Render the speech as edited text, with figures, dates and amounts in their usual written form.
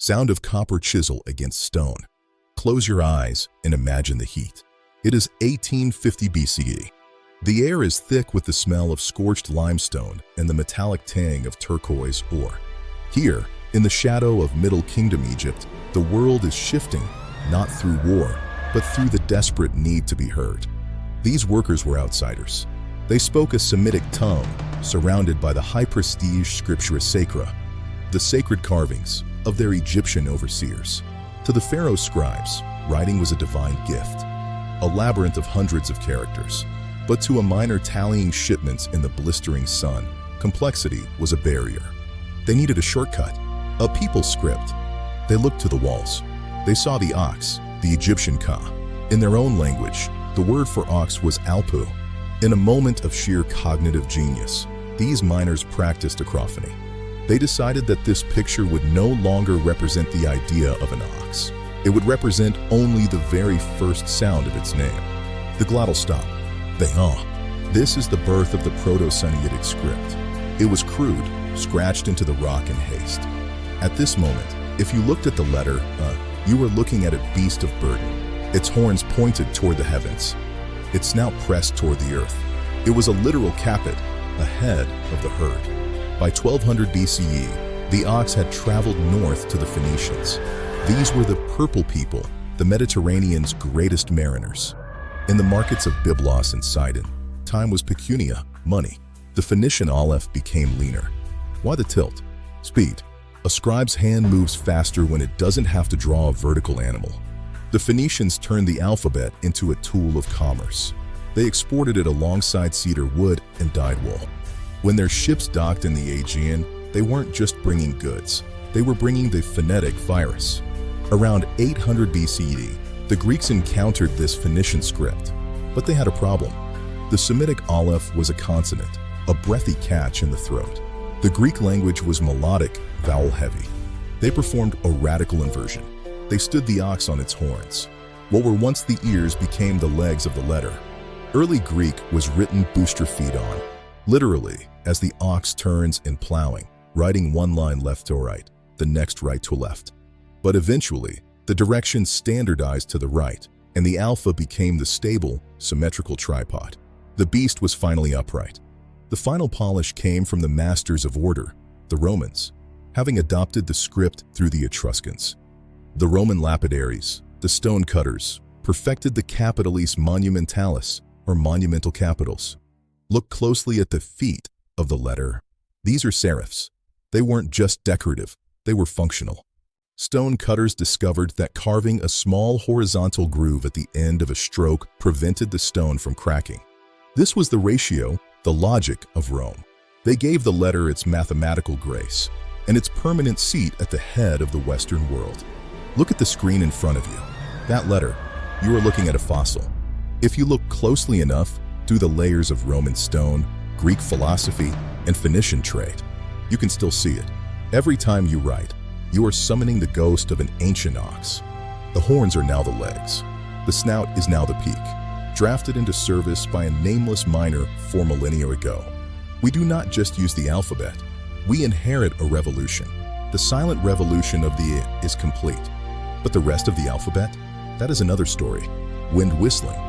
Sound of copper chisel against stone. Close your eyes and imagine the heat. It is 1850 BCE. The air is thick with the smell of scorched limestone and the metallic tang of turquoise ore. Here, in the shadow of Middle Kingdom Egypt, the world is shifting, not through war, but through the desperate need to be heard. These workers were outsiders. They spoke a Semitic tongue, surrounded by the high-prestige scriptura sacra, the sacred carvings of their Egyptian overseers. To the pharaoh's scribes, writing was a divine gift, a labyrinth of hundreds of characters. But to a miner tallying shipments in the blistering sun, complexity was a barrier. They needed a shortcut, a people script. They looked to the walls. They saw the ox, the Egyptian ka. In their own language, the word for ox was alpu. In a moment of sheer cognitive genius, these miners practiced acrophony. They decided that this picture would no longer represent the idea of an ox. It would represent only the very first sound of its name, the glottal stop, the ah. This is the birth of the Proto-Sinaitic script. It was crude, scratched into the rock in haste. At this moment, if you looked at the letter you were looking at a beast of burden. Its horns pointed toward the heavens, its snout pressed toward the earth. It was a literal capit, a head of the herd. By 1200 BCE, the ox had traveled north to the Phoenicians. These were the purple people, the Mediterranean's greatest mariners. In the markets of Byblos and Sidon, time was pecunia, money. The Phoenician Aleph became leaner. Why the tilt? Speed. A scribe's hand moves faster when it doesn't have to draw a vertical animal. The Phoenicians turned the alphabet into a tool of commerce. They exported it alongside cedar wood and dyed wool. When their ships docked in the Aegean, they weren't just bringing goods. They were bringing the phonetic virus. Around 800 BCE, the Greeks encountered this Phoenician script, but they had a problem. The Semitic Aleph was a consonant, a breathy catch in the throat. The Greek language was melodic, vowel-heavy. They performed a radical inversion. They stood the ox on its horns. What were once the ears became the legs of the letter. Early Greek was written booster feet on, literally, as the ox turns in plowing, writing one line left to right, the next right to left. But eventually, the direction standardized to the right, and the alpha became the stable, symmetrical tripod. The beast was finally upright. The final polish came from the masters of order, the Romans, having adopted the script through the Etruscans. The Roman lapidaries, the stone cutters, perfected the Capitalis Monumentalis, or monumental capitals. Look closely at the feet of the letter. These are serifs. They weren't just decorative, they were functional. Stone cutters discovered that carving a small horizontal groove at the end of a stroke prevented the stone from cracking. This was the ratio, the logic of Rome. They gave the letter its mathematical grace and its permanent seat at the head of the Western world. Look at the screen in front of you. That letter, you are looking at a fossil. If you look closely enough through the layers of Roman stone, Greek philosophy, and Phoenician trade, you can still see it. Every time you write, you are summoning the ghost of an ancient ox. The horns are now the legs. The snout is now the peak, drafted into service by a nameless miner 4 millennia ago. We do not just use the alphabet. We inherit a revolution. The silent revolution of the is complete. But the rest of the alphabet? That is another story. Wind whistling,